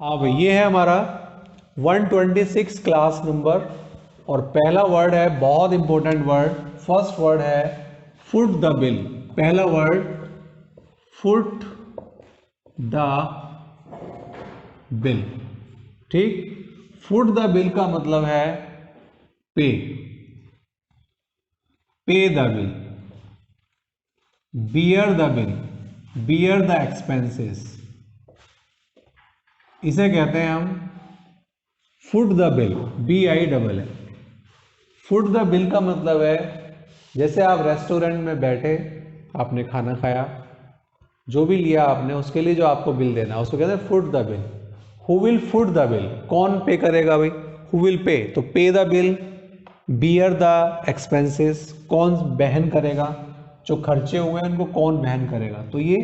हाँ भाई, ये है हमारा 126 क्लास नंबर और पहला वर्ड है बहुत इंपॉर्टेंट वर्ड। फर्स्ट वर्ड है फुट द बिल। पहला वर्ड फुट द बिल। ठीक, फुट द बिल का मतलब है पे, पे the bill, bear the bill, bear the expenses, इसे कहते हैं हम foot the bill, BILL। Foot the bill का मतलब है जैसे आप रेस्टोरेंट में बैठे, आपने खाना खाया, जो भी लिया आपने उसके लिए जो आपको बिल देना उसको कहते हैं foot the bill. Who will foot the bill, कौन पे करेगा भाई? हु विल पे, तो पे the bill, bear the expenses, कौन बहन करेगा, जो खर्चे हुए हैं उनको कौन बहन करेगा। तो ये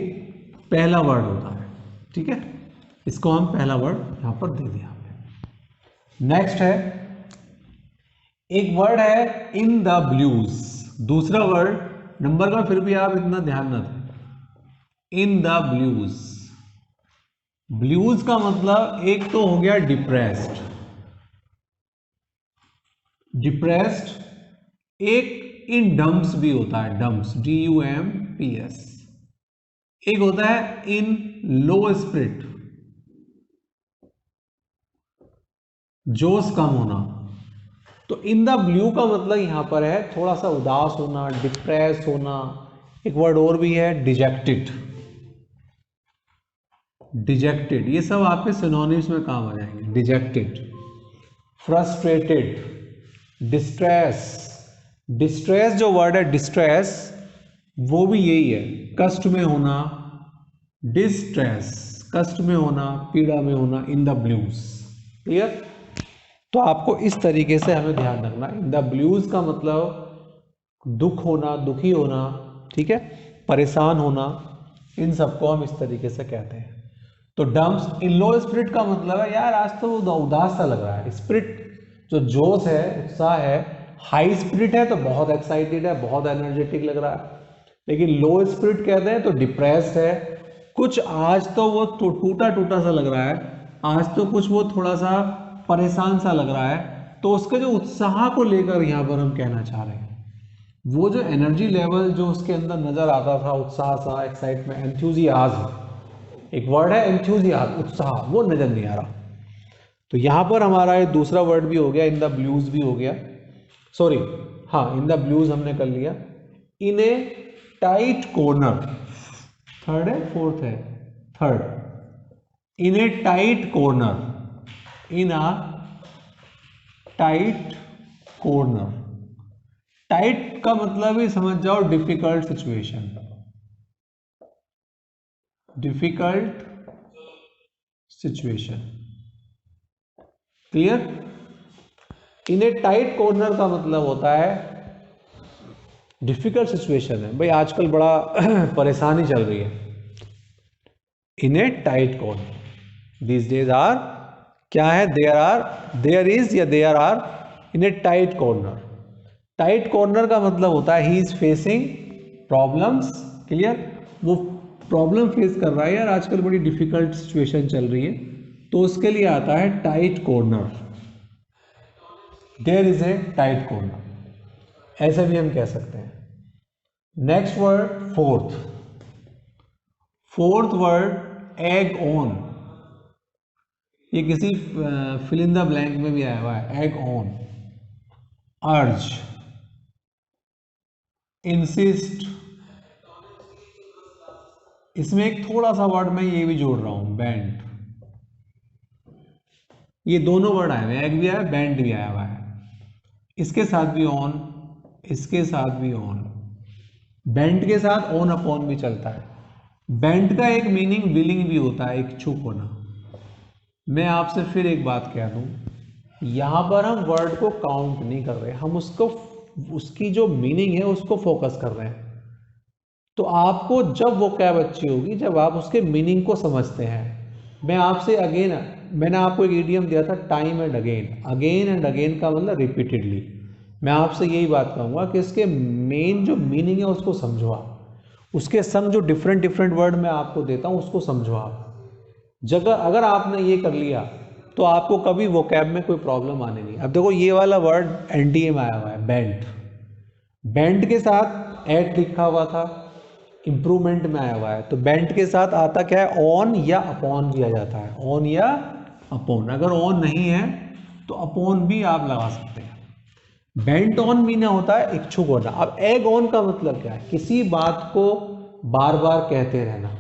पहला वर्ड होता है, ठीक है, इसको हम पहला वर्ड यहां पर दे दिया। नेक्स्ट है, एक वर्ड है इन द ब्लूज। दूसरा वर्ड नंबर का फिर भी आप इतना ध्यान न दें। इन द ब्लूज, ब्लूज का मतलब एक तो हो गया डिप्रेस्ड, डिप्रेस्ड, एक इन डम्प्स भी होता है, डम्प्स, DUMPS। एक होता है इन लो स्पिरिट, जोश कम होना। तो इन द ब्लू का मतलब यहां पर है थोड़ा सा उदास होना, डिप्रेस होना। एक वर्ड और भी है डिजेक्टेड, डिजेक्टेड, ये सब आपके सिनोनिम्स में काम आ जाएंगे। Dejected, frustrated, distress. डिस्ट्रेस जो वर्ड है, डिस्ट्रेस, वो भी यही है, कष्ट में होना, डिस्ट्रेस, कष्ट में होना, पीड़ा में होना, इन द ब्लूज। क्लियर? तो आपको इस तरीके से हमें ध्यान रखना। इन द ब्लूज का मतलब दुख होना, दुखी होना, ठीक है, परेशान होना, इन सबको हम इस तरीके से कहते हैं। तो डम्प्स, इन लो स्पिरिट का मतलब है यार आज तो उदास सा लग रहा है। स्पिरिट जो जोश है, उत्साह है। हाई स्पिरिट है तो बहुत एक्साइटेड है, बहुत एनर्जेटिक लग रहा है। लेकिन लो स्पिरिट कहते हैं तो डिप्रेस्ड है, कुछ आज तो वो टूटा टूटा सा लग रहा है, आज तो कुछ वो थोड़ा सा परेशान सा लग रहा है। तो उसके जो उत्साह को लेकर यहाँ पर हम कहना चाह रहे हैं, वो जो एनर्जी लेवल जो उसके अंदर नजर आता था, उत्साह सा, एक्साइटमेंट, एंथुजियाज्म, एक वर्ड है एंथुजियाज्म, उत्साह, वो नजर नहीं आ रहा। तो यहां पर हमारा एक दूसरा वर्ड भी हो गया, इन द ब्लूज भी हो गया, सॉरी, हाँ, इन द ब्लूज हमने कर लिया। इन ए टाइट कॉर्नर, थर्ड है, फोर्थ है, third, in a tight corner, in a tight corner. Tight का मतलब ही समझ जाओ difficult situation, difficult situation. Clear? In a tight corner का मतलब होता है डिफिकल्ट सिचुएशन है भाई, आजकल बड़ा परेशानी चल रही है। In a tight corner, these days are, क्या है, देयर इज या there are in a tight corner. Tight corner का मतलब होता है he is facing problems. Clear? वो प्रॉब्लम फेस कर रहा है यार, आजकल बड़ी डिफिकल्ट सिचुएशन चल रही है, तो उसके लिए आता है tight corner. There is a tight corner, ऐसे भी हम कह सकते हैं। Next word fourth, fourth word egg on. ये किसी फिल इन द ब्लैंक में भी आया हुआ है, एग ऑन, अर्ज, इंसिस्ट। इसमें एक थोड़ा सा वर्ड मैं ये भी जोड़ रहा हूं, बैंड। ये दोनों वर्ड आए हुए, एग भी आया, बैंड भी आया हुआ है। इसके साथ भी ऑन, इसके साथ भी ऑन, बैंड के साथ ऑन अपॉन भी चलता है। बैंड का एक मीनिंग विलिंग भी होता है, इच्छुक होना। मैं आपसे फिर एक बात कह दूं, यहां पर हम वर्ड को काउंट नहीं कर रहे, हम उसको, उसकी जो मीनिंग है उसको फोकस कर रहे हैं। तो आपको जब वो कैब अच्छी होगी जब आप उसके मीनिंग को समझते हैं। मैं आपसे अगेन, मैंने आपको एक इडियम दिया था, time and again. Again and again का मतलब रिपीटेडली। मैं आपसे यही बात कहूँगा कि इसके मेन जो मीनिंग है उसको समझो आप, उसके संग जो डिफरेंट डिफरेंट वर्ड मैं आपको देता हूँ उसको समझो आप। जगह अगर आपने ये कर लिया तो आपको कभी वोकैब में कोई प्रॉब्लम आने नहीं। अब देखो ये वाला वर्ड एनटीए में आया हुआ है, बेंट। बेंट के साथ एट लिखा हुआ था, इंप्रूवमेंट में आया हुआ है, तो बेंट के साथ आता क्या है, ऑन या अपॉन भी आ जाता है, ऑन या अपॉन। अगर ऑन नहीं है तो अपॉन भी आप लगा सकते हैं। बेंट ऑन मीन होता है इच्छुक होना। अब एग ऑन का मतलब क्या है, किसी बात को बार बार कहते रहना,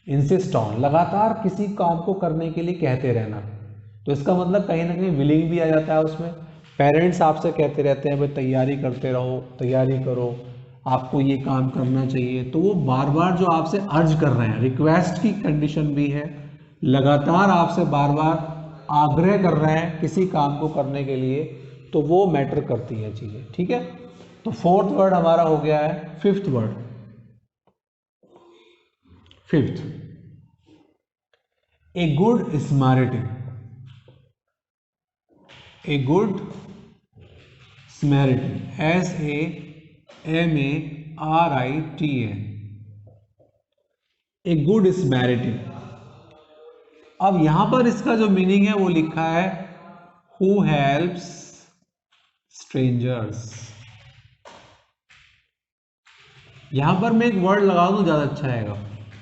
इंसिस्ट ऑन, लगातार किसी काम को करने के लिए कहते रहना। तो इसका मतलब कहीं ना कहीं विलिंग भी आ जाता है उसमें। पेरेंट्स आपसे कहते रहते हैं भाई तैयारी करते रहो, तैयारी करो, आपको ये काम करना चाहिए, तो वो बार बार जो आपसे अर्ज कर रहे हैं, रिक्वेस्ट की कंडीशन भी है, लगातार आपसे बार बार आग्रह कर रहे हैं किसी काम को करने के लिए, तो वो मैटर करती है चीज़ें। ठीक है, तो फोर्थ वर्ड हमारा हो गया है। Fifth word, fifth, a good Samaritan. A good Samaritan, SAMARITAN, a good Samaritan. अब यहां पर इसका जो मीनिंग है वो लिखा है हु हेल्प्स स्ट्रेंजर्स। यहां पर मैं एक वर्ड लगा दूं ज्यादा अच्छा आएगा,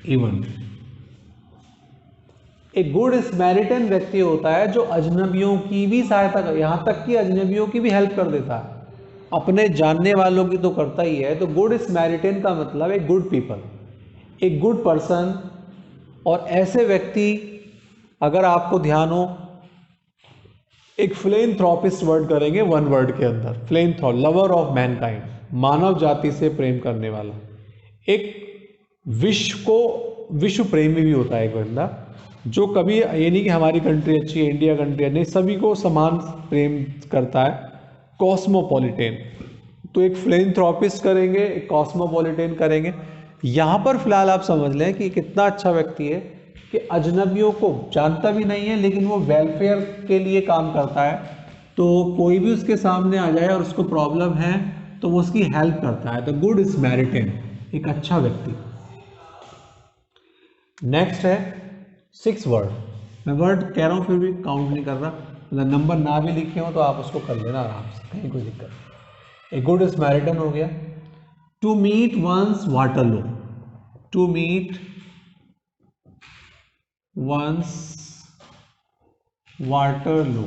इवन। एक गुड स्मैरिटन व्यक्ति होता है जो अजनबियों की भी सहायता कर, यहां तक कि अजनबियों की भी हेल्प कर देता है, अपने जानने वालों की तो करता ही है। तो गुड स्मैरिटन का मतलब एक गुड पीपल, एक गुड पर्सन। और ऐसे व्यक्ति, अगर आपको ध्यान हो, एक फिलेंथ्रोपिस्ट वर्ड करेंगे वन वर्ड के अंदर, फिलेंथ्रो, लवर ऑफ मैनकाइंड, मानव जाति से प्रेम करने वाला। एक विश्व प्रेमी भी होता है एक बंदा, जो कभी ये नहीं कि हमारी कंट्री अच्छी है, इंडिया कंट्री है, नहीं, सभी को समान प्रेम करता है। कॉस्मोपॉलिटेन, तो एक फिलेंथ्रोपिस्ट करेंगे, एक कॉस्मोपॉलिटेन करेंगे। यहाँ पर फिलहाल आप समझ लें कि कितना अच्छा व्यक्ति है कि अजनबियों को जानता भी नहीं है, लेकिन वो वेलफेयर के लिए काम करता है। तो कोई भी उसके सामने आ जाए और उसको प्रॉब्लम है तो वो उसकी हेल्प करता है। तो गुड स्मैरिटन, एक अच्छा व्यक्ति। नेक्स्ट है सिक्स वर्ड। मैं वर्ड कह रहा हूँ फिर भी काउंट नहीं कर रहा, मतलब नंबर ना भी लिखे हो तो आप उसको कर लेना आराम से, कहीं कोई दिक्कत नहीं। ए गुड स्मैरिटन हो गया। To meet one's Waterloo, to meet one's Waterloo,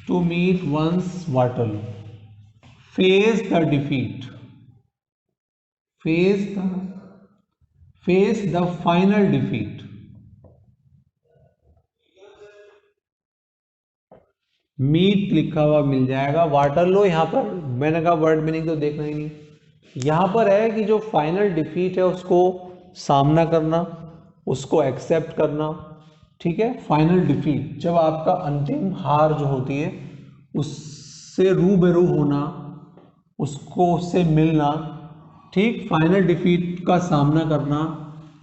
to meet one's Waterloo. Face the defeat, face the final defeat. Meet लिखा हुआ मिल जाएगा, वाटरलो यहाँ पर मैंने कहा वर्ड मीनिंग तो देखना ही नहीं, यहाँ पर है कि जो फाइनल डिफीट है उसको सामना करना, उसको एक्सेप्ट करना। ठीक है, फाइनल डिफीट, जब आपका अंतिम हार जो होती है उससे रूबरू होना, उसको उससे मिलना, ठीक, फाइनल डिफीट का सामना करना,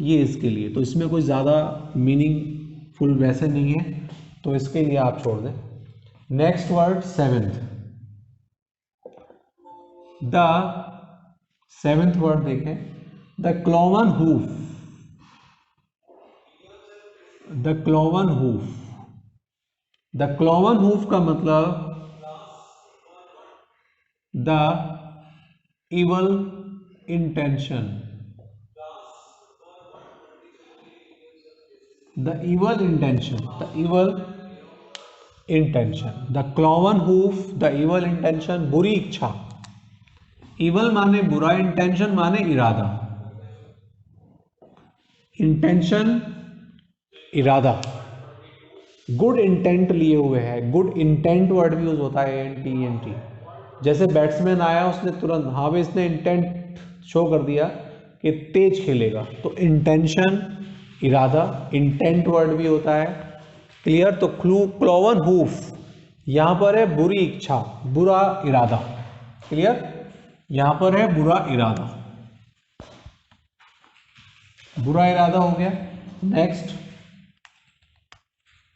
ये इसके लिए। तो इसमें कोई ज़्यादा मीनिंगफुल वैसे नहीं है, तो इसके लिए आप छोड़ दें। Next word seventh, the seventh word देखें, the cloven hoof, the cloven hoof. The cloven hoof का मतलब the evil intention, the evil intention, the evil intention, the cloven hoof, the evil intention, बुरी इच्छा। इवल माने बुरा, intention माने इरादा, intention इरादा। गुड इंटेंट लिए हुए है, गुड इंटेंट वर्ड भी यूज होता है, NTENT। जैसे बैट्समैन आया उसने तुरंत, हाँ भाई इसने इंटेंट शो कर दिया कि तेज खेलेगा, तो इंटेंशन इरादा, इंटेंट वर्ड भी होता है। क्लियर, तो क्लोवन हूफ यहां पर है बुरी इच्छा, बुरा इरादा। क्लियर, यहां पर है बुरा इरादा, बुरा इरादा हो गया। नेक्स्ट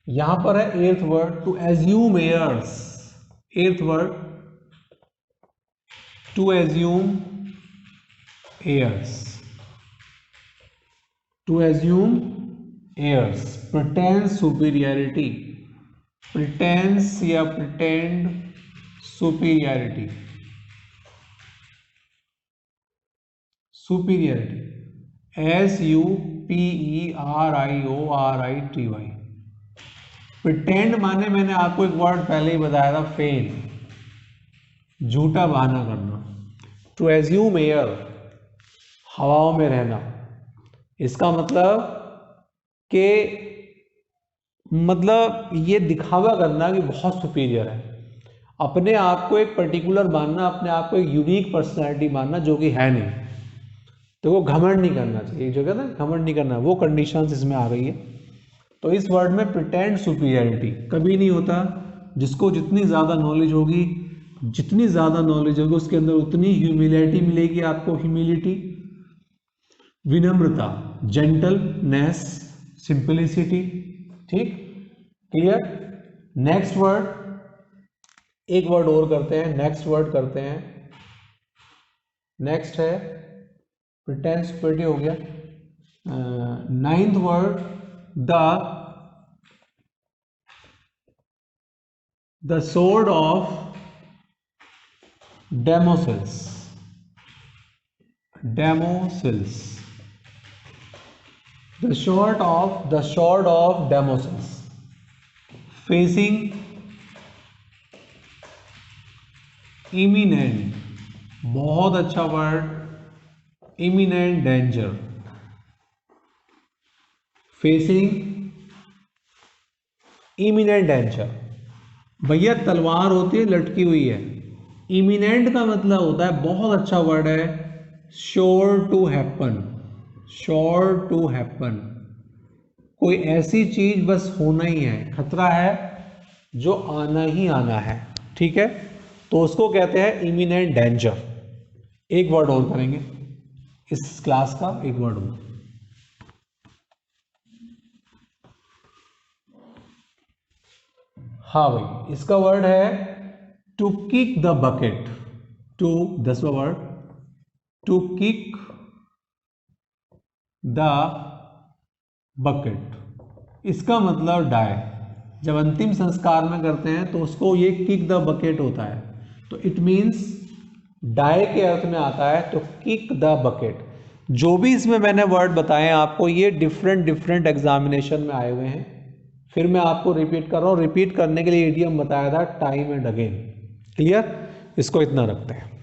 यहां पर है eighth word, to assume airs. Eighth word, to assume airs, to assume airs, pretence superiority, pretence या pretend superiority, superiority, SUPERIORITY। Pretend माने मैंने आपको एक वर्ड पहले ही बताया था, फेन, झूठा बहाना करना। टू एज्यूम एयर, हवाओं में रहना, इसका मतलब कि ये दिखावा करना कि बहुत सुपीरियर है, अपने आप को एक पर्टिकुलर मानना, अपने आप को एक यूनिक पर्सनैलिटी मानना जो कि है नहीं। तो वो घमंड नहीं करना चाहिए, जो कहते हैं घमंड नहीं करना, वो कंडीशंस इसमें आ गई है। तो इस वर्ड में प्रिटेंड सुपीरियरिटी कभी नहीं होता। जिसको जितनी ज़्यादा नॉलेज होगी, जितनी ज़्यादा नॉलेज होगी उसके अंदर उतनी ह्यूमिलिटी मिलेगी आपको, ह्यूमिलिटी, विनम्रता, जेंटलनेस, सिंपलिसिटी। ठीक, क्लियर। नेक्स्ट वर्ड, एक वर्ड और करते हैं, नेक्स्ट वर्ड करते हैं। नेक्स्ट है प्रिटेंस सुपीरियरिटी हो गया। Ninth word, the sword of Damocles, Damocles, the sword of Damocles, facing imminent, बहुत अच्छा word, imminent danger, facing imminent danger। भैया तलवार होती है लटकी हुई है, इमिनेंट का मतलब होता है, बहुत अच्छा वर्ड है, sure to happen, sure to happen, कोई ऐसी चीज बस होना ही है, खतरा है जो आना ही आना है। ठीक है, तो उसको कहते हैं इमिनेंट डेंजर। एक वर्ड और करेंगे इस क्लास का, एक वर्ड और। हाँ भाई, इसका वर्ड है to kick the bucket, to, 10वां word, to kick the bucket. इसका मतलब डाई, जब अंतिम संस्कार में करते हैं तो उसको ये किक द बकेट होता है, तो इट मीन्स डाई के अर्थ में आता है, तो किक द बकेट। जो भी इसमें मैंने वर्ड बताए आपको, ये डिफरेंट एग्जामिनेशन में आए हुए हैं। फिर मैं आपको रिपीट कर रहा हूँ, रिपीट करने के लिए इडियम बताया था, टाइम एंड अगेन। क्लियर, इसको इतना रखते हैं।